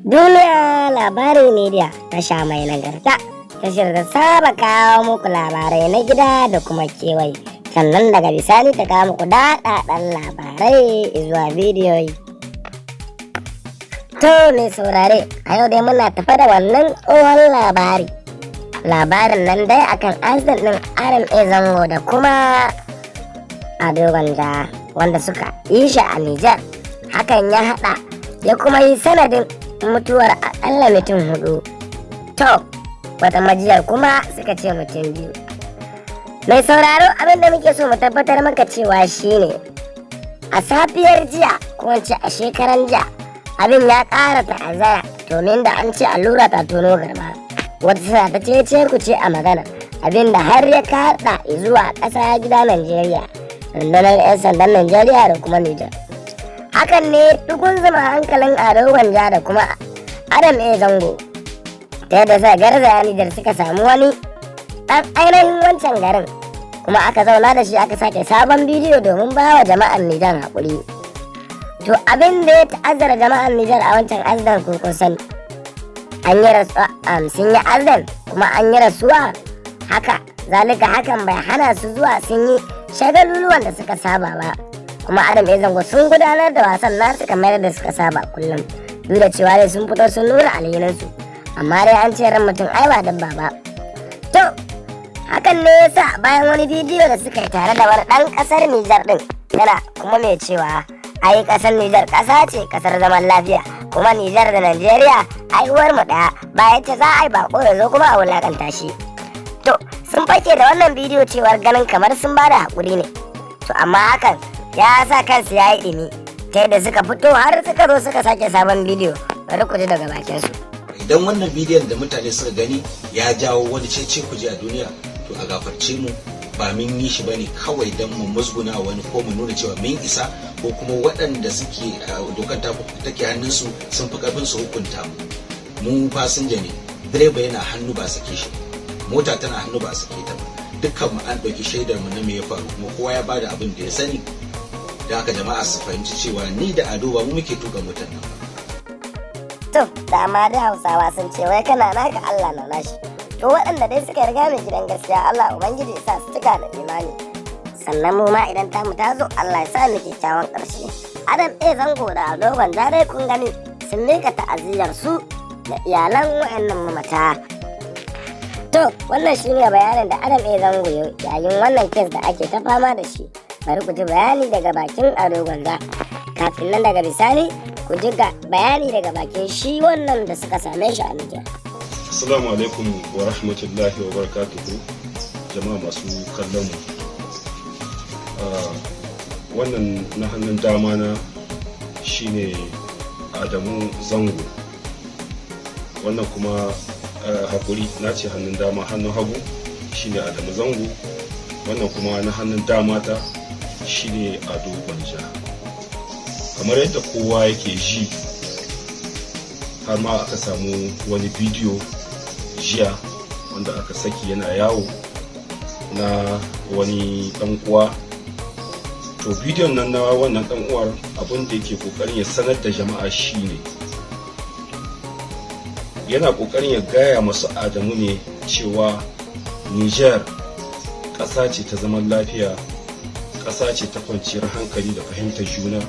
Duniya Labari Media tasha mai nagarta, tashar da saba kawo muku labarai na gida da kuma kewaye, sannan daga bisani ta kawo muku daɗaɗɗen labarai zuwa bidiyoyi. To mai saurare, a yau dai muna tafa da wannan tsohon labari. Labarin nan dai akan azan ɗin RMA Zango da kuma Ado Gwanja wanda suka yi shi a Nijar. Hakan ya haɗa ya kuma yi sanadin mutuwar akalla mutum 4. To, wata majiyar kuma suka ce mutum 2. Mai sauraro, abinda muke so mu tabbatar maka cewa shine a safiyar jiya ko a shekaran jiya abin ya ƙara ta'azzara domin da an ce allura ta tono garma. Wata sana ta ce ku ce a magana abinda har ya kaɗa zuwa ƙasa gida Najeriya, rundunar 'yan sandan Najeriya da kuma Nijar. Hakan ne dukun zama hankalin Ado Gwanja da kuma RMA Zango ta yadda sai garzaya Nijar suka samu wani ɗan ainihin wancan garin, kuma aka zauna da shi aka sake sabon bidiyo domin ba wa jama'an Nijar haƙuri. To abin da ya ta'azzara jama'an Nijar a wancan azdan kun sani an yi rasuwa, sun yi azdan kuma an yi rasuwa. Haka zalika hakan bai hana su zuwa sun yi shagaluluwan da suka saba ba, kuma RMA Zango sun gudanar da wasan nasu kamar da suka saba kullum, duk da cewa dai sun fito sun nuna alhininsu, amma dai an ce ran mutum ai ba dabba ba. To hakan ne yasa bayan wani bidiyo da suka yi tare da wani ɗan ƙasar Nijar ɗin yana kuma mai cewa ai ƙasar Nijar ƙasa ce ƙasar zaman lafiya, kuma Nijar da Najeriya ai uwar mu ɗaya, ba yace za a yi bako ya zo kuma a wulakanta shi. To sun fake da wannan bidiyo cewar ganin kamar sun bada haƙuri ne, to amma hakan ya sa kansu ya yi ɗimi ta yadda suka fito har suka zo suka sake sabon bidiyo. Bari ku ji daga bakinsu. Idan wannan bidiyon da mutane suka gani ya jawo wani cece kuje a duniya, to a gafarce mu, ba mun yi shi bane kawai don mu musguna wani ko mu nuna cewa mun isa, ko kuma waɗanda suke dokar take hannunsu sun fi ƙarfin su hukunta mu fasinja ne, direba yana hannu ba sake shi, mota tana hannu ba sake ta ba, dukkan mu an ɗauki shaidar mu na me ya faru, kuma kowa ya bada abin da ya sani. Da haka jama'a su fahimci cewa ni da Ado ba mu muke tuka motar nan ba. To dama da Hausawa sun ce wai kana naka Allah na nashi. To waɗanda dai suka riga mai gidan gaskiya Allah Ubangiji ya sa su cika da imani. Sannan mu ma idan tamu ta zo Allah ya sa mu kyakkyawan ƙarshe. RMA Zango da Ado Gwanja dai kun gani sun mika ta'aziyyar su da iyalan waɗannan mamata. To wannan shine bayanin da RMA Zango yayin wannan kes da ake ta fama da shi. Bari ku ji bayani daga bakin Ado Gwanja. Kafin nan daga bisani ku ji bayani daga bakin shi wannan da suka same shi a Nijar. Assalamu alaikum wa rahmatullahi wa barakatuhu, jama'a masu kallon mu. Wannan na hannun dama na shine Adamu Zango, wannan kuma hakuri na ce hannun dama, hannun hagu shine Adamu Zango, wannan kuma na hannun dama ta shine Ado Gwanja. Kamar yadda kowa yake ji, har ma aka samu wani bidiyo jiya wanda aka saki yana yawo na wani dan uwa. To bidiyon nan na wannan dan uwar abin da yake kokarin ya sanar da jama'a shine yana kokarin ya gaya masu Adamu ne cewa Niger ƙasa ce ta zaman lafiya, ƙasa ce ta kwanciyar hankali da fahimtar juna,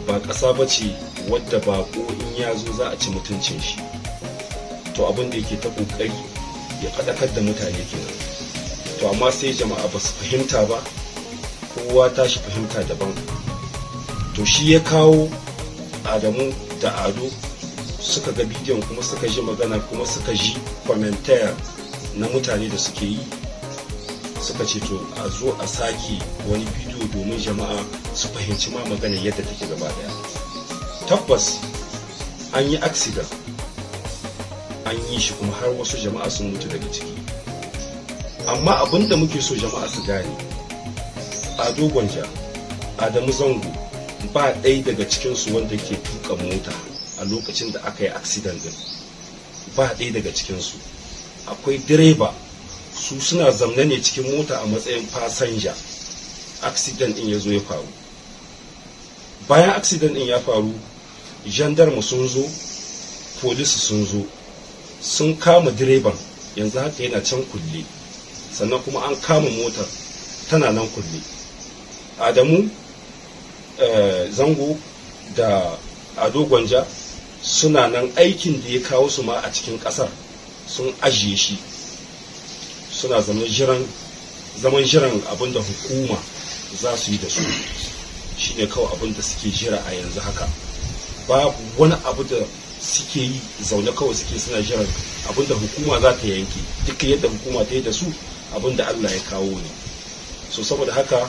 ba ƙasa ba ce wadda bako in ya zo za a ci mutuncin shi. To abin da yake ta kokari ya faɗakar da mutane kenan. To amma sai jama'a ba su fahimta ba, kowa tashi fahimta daban. To shi ya kawo Adamu da Ado suka ga bidiyon kuma suka ji magana kuma suka ji commentary na mutane da suke yi, suka ce to a zo a sake wani bidiyo domin jama'a su fahimci ma magana yadda take gaba daya. Tabbas an yi accident, an yi shi kuma har wasu jama'a sun mutu daga ciki, amma abin da muke so jama'a su gane, Ado Gwanja, Adamu Zango ba ɗaya daga cikinsu wanda ke tuka mota a lokacin da aka yi accident din, ba ɗaya daga cikinsu. Akwai direba, su suna zamne ne cikin mota a matsayin fasanja, accident din ya zo ya faru. Bayan accident din ya faru, gendarme sun zo polisi sun zo sun kama direban, yanzu haka yana can kulle, sannan kuma an kama motar tana nan kulle. Adamu Zango da Ado Gwanja suna nan, aikin da ya kawo su ma a cikin ƙasar sun ajiye shi, suna zaman jiran abin da hukuma za su yi da su. Shi ne kawai abin da suke jira a yanzu haka. Babu wani abu da suke yi, zaune kawai suke suna jiran abin da hukuma za ta yanke. Duk yadda hukuma ta yi da su, abin da Allah ya kawo ne. So saboda haka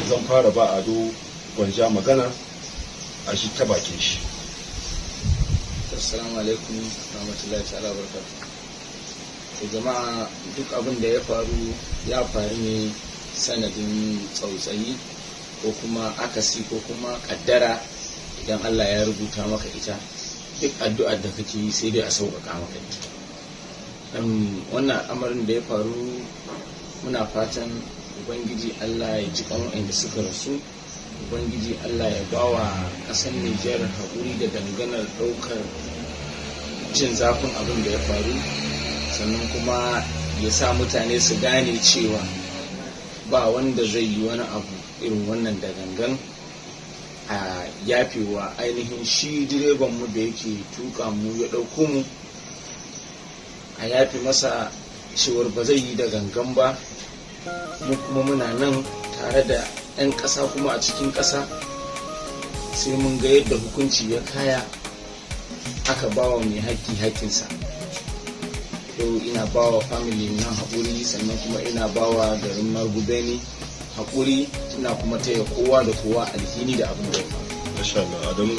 zan fara ba Ado Gwanja magana a shi ta bakin shi. Assalamu alaikum rahmatullahi ta'ala barakatuh. Jama'a, duk abin da ya faru ne sanadin tsautsayi ko kuma akasi ko kuma kaddara. Idan Allah ya rubuta maka ita, duk addu'ar da kake yi sai dai a sauƙaƙa maka ita. Wannan al'amarin da ya faru, muna fatan Ubangiji Allah ya ji kan waɗanda suka rasu. Ubangiji Allah ya bawa ƙasar Nijar haƙuri da danganar ɗaukar jin zafin abin da ya faru, sannan kuma ya sa mutane su gane cewa ba wanda zai yi wani abu irin wannan da gangan a yafewa ainihin shi direban mu da yake tuka mu ya ɗauko mu, a yafe masa cewar ba zai yi da gangan ba. Mu kuma muna nan tare da 'yan ƙasa kuma a cikin ƙasa, sai mun ga yadda hukunci ya kaya, aka bawa mai haƙƙi haƙƙinsa. Yau ina bawa family nan haƙuri, sannan kuma ina bawa garin Margubeni haƙuri, ina kuma taya kowa da kowa alhini da abin da ya faru. Masha Allah, Adamu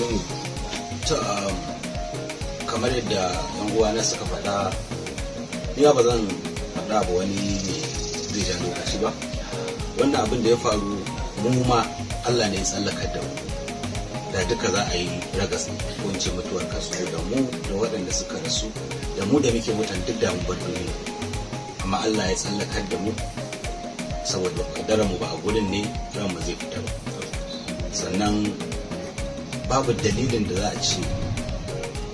Zango. Kamar yadda yan uwana suka faɗa, ni ba zan faɗa ba wani zai ja lokaci ba. Wannan abin da ya faru, mu ma Allah ne ya tsallakar da mu. Da duka za a yi ragas ko in ce mutuwar kasu da mu da waɗanda suka rasu da mu da muke mutan duk da mu bar duniya. Amma Allah ya tsallakar da mu saboda kaddarar mu ba a gurin ne ran mu zai fita ba. Sannan babu dalilin da za a ce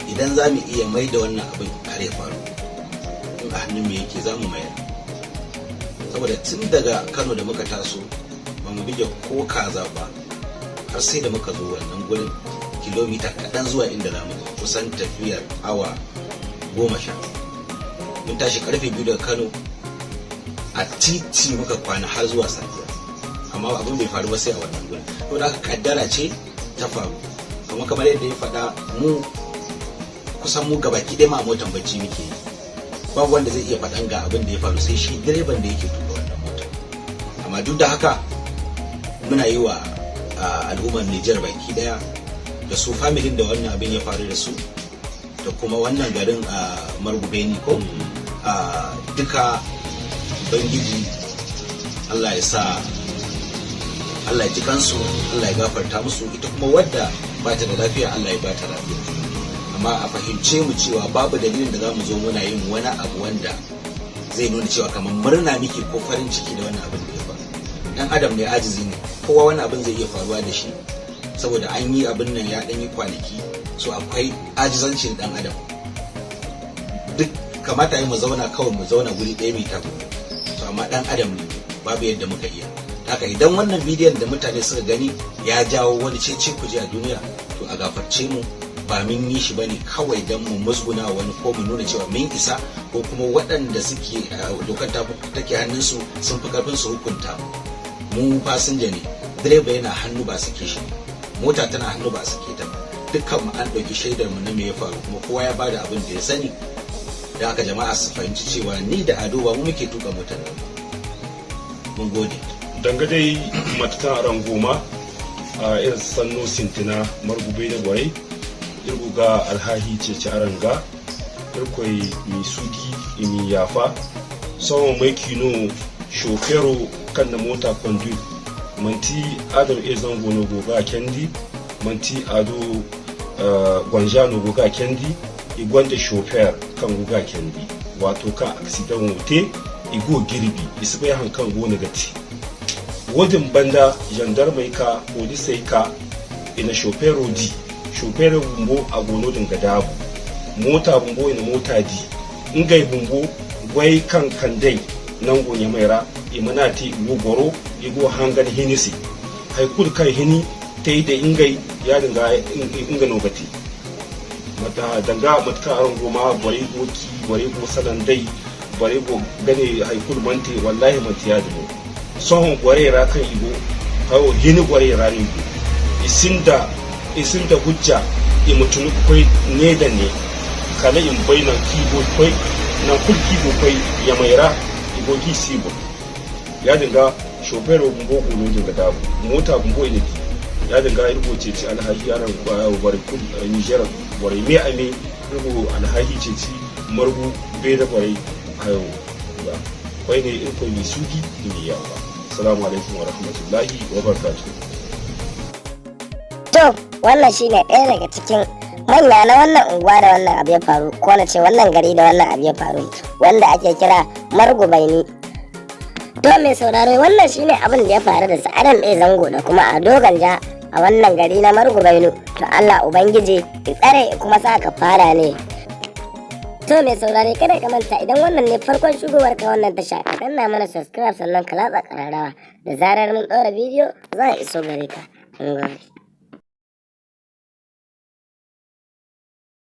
idan za mu iya mai da wannan abin har ya faru, in a hannun mu yake za mu mayar. Saboda tun daga Kano da muka taso ba mu bige ko kaza ba, har sai da muka zo wannan gurin, kilomita kaɗan zuwa inda za mu kusan tafiyar awa 10. Mun tashi karfe 2 daga Kano, a titi muka kwana har zuwa safiya, amma abin bai faru ba sai a wannan gurin. To da aka kaddara ce ta faru, kuma kamar yadda ya faɗa, mu kusan mu gabaki ɗaya ma motan bacci muke yi. Babu wanda zai iya faɗan ga abin da ya faru sai shi direban da yake tuka wannan motar. Amma duk da haka muna yi wa al'ummar Nijar baki daya da su familin da wannan abin ya faru da su, da kuma wannan garin Margubeni ko duka Ubangiji Allah ya sa, Allah ya ji kansu, Allah ya gafarta musu. Ita kuma wadda ba ta da lafiya, Allah ya ba ta lafiya. Amma a fahimce mu cewa babu dalilin da za mu zo muna yin wani abu wanda zai nuna cewa kamar murna muke ko farin ciki da wannan abin da ya faru. Dan adam ne, ajizi ne, kowa wani abin zai iya faruwa da shi, saboda an yi abin nan ya ɗan yi kwanaki, so akwai ajizancin dan adam. Duk kamata yi mu zauna kawai mu zauna guri ɗaya mai tabu, so amma dan adam ne, babu yadda muka iya. Haka idan wannan bidiyon da mutane suka gani ya jawo wani cece kuje a duniya, to a gafarce mu, ba mun yi shi bane kawai don mu musguna wani ko mu nuna cewa mun isa, ko kuma waɗanda suke dokar ta take hannunsu sun fi karfin su hukunta mu. Fasinja ne, direba yana hannu ba suke shi, mota tana hannu ba suke ta. Dukkan mu an ɗauki shaidar mu na me ya faru, kuma kowa ya bada abin da ya sani. Da haka jama'a su fahimci cewa ni da Ado ba mu muke tuka motar. Mun gode. Dangadai matukan aran goma a irin sanno sintina Margube da gwai irguga alhahi ce ci aranga irkwai mai sugi imi yafa sauran mai kino shofero kan na mota kwandu manti Adam zango no goga kendi, manti Ado Gwanja no goga kendi, igwanda shofer kan goga kendi, wato kan aksidan wote igo girbi isibai hankan gona gati. Wadin banda gendarmai ka polisai ka ina shofero di shofero gumbo a gonodin gadabu mota bumbo ina mota di ingai bumbo gwai kan kandai nan gonya maira imana ti igo goro igo hangan hinisi haikul kai hini tai da ingai ya dinga inga nogati mata danga matka aron goma bari goki bari go sanan dai bari go gane haikul mante wallahi mantiya da sohon gore ra kan igo hawo hini gore ra ni isinda hujja imutunu koi ne da ne kala in bainan kibo koi nan kul kibo koi ya maira igo gi sibo ya dinga shofero bumbo gulo dinga da mota bumbo ne ya dinga irgo ce ci alhaji yaran bari kul Niger bari me ame irgo alhaji ce ci margu be da bari ayo ba koi ne in ko yi suki ni yawa. Assalamu alaikum wa rahmatullahi wa barakatuh. To wannan shine ɗaya daga cikin manya na wannan unguwa da wannan abu ya faru, ko na ce wannan gari da wannan abu ya faru, wanda ake kira Margubaini. To mai sauraro, wannan shine abin da ya faru da Adam A Zango da kuma Ado Gwanja a wannan gari na Margubaini. To Allah Ubangiji ya tsare kuma sa ka fara ne. To mai saurare, kada ka manta, idan wannan ne farkon shigowar ka wannan tasha, ka danna mana subscribe sannan ka latsa kararrawa, da zarar mun ɗora bidiyo za a iso gare ka.